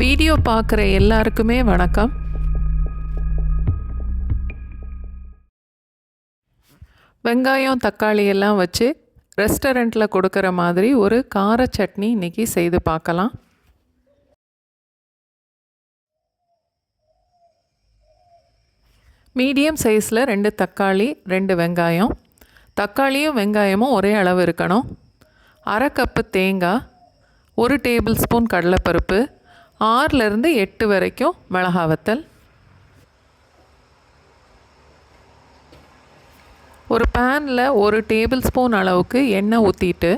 Video பார்க்குற எல்லாருக்குமே வணக்கம். வெங்காயம் தக்காளி எல்லாம் வச்சு ரெஸ்டாரண்ட்டில் கொடுக்குற மாதிரி ஒரு கார சட்னி இன்றைக்கி செய்து பார்க்கலாம். மீடியம் சைஸில் 2 தக்காளி 2 வெங்காயம். தக்காளியும் வெங்காயமும் ஒரே அளவு இருக்கணும். 1/2 கப்பு தேங்காய், 1 டேபிள் ஸ்பூன் கடலைப்பருப்பு, 6லேருந்து 8 வரைக்கும் மிளகாய் வத்தல். ஒரு பேனில் 1 டேபிள் ஸ்பூன் அளவுக்கு எண்ணெய் ஊற்றிட்டு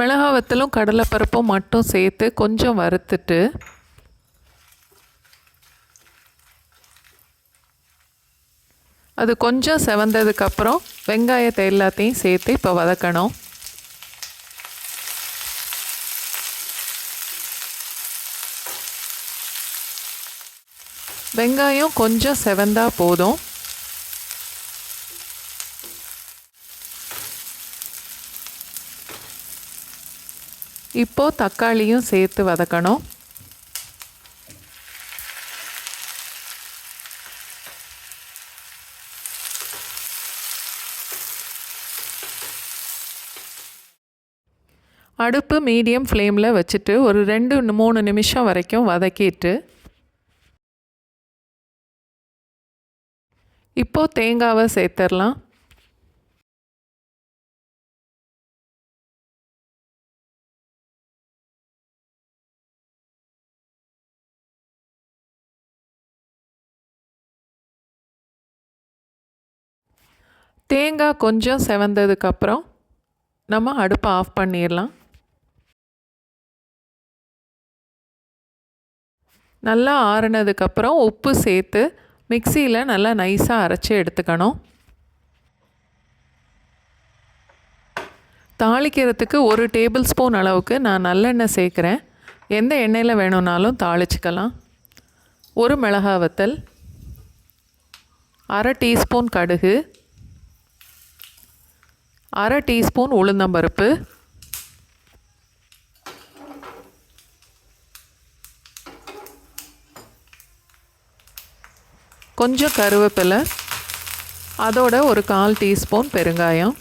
மிளகாய் வத்தலும் கடலைப்பருப்பும் மட்டும் சேர்த்து கொஞ்சம் வறுத்துட்டு அது கொஞ்சம் செவந்ததுக்கப்புறம் வெங்காயத்தை எல்லாத்தையும் சேர்த்து இப்போ வதக்கணும். வெங்காயம் கொஞ்சம் செவந்தா போதும். இப்போ தக்காளியும் சேர்த்து வதக்கணும். அடுப்பு மீடியம் ஃப்ளேமில் வச்சுட்டு ஒரு 2-3 நிமிஷம் வரைக்கும் வதக்கிட்டு இப்போது தேங்காவை சேர்த்துடலாம். தேங்காய் கொஞ்சம் செவந்ததுக்கப்புறம் நம்ம அடுப்பை ஆஃப் பண்ணிடலாம். நல்லா ஆறுனதுக்கப்புறம் உப்பு சேர்த்து மிக்சியில் நல்லா நைஸாக அரைச்சி எடுத்துக்கணும். தாளிக்கிறதுக்கு 1 டேபிள் ஸ்பூன் அளவுக்கு நான் நல்லெண்ணெய் சேர்க்குறேன். எந்த எண்ணெயில் வேணும்னாலும் தாளிச்சிக்கலாம். 1 மிளகாய் வத்தல், 1/2 டீஸ்பூன் கடுகு, 1/2 டீஸ்பூன் உளுந்தம்பருப்பு, கொஞ்சம் கருவேப்பிலை, அதோட ஒரு 1/4 டீஸ்பூன் பெருங்காயம்.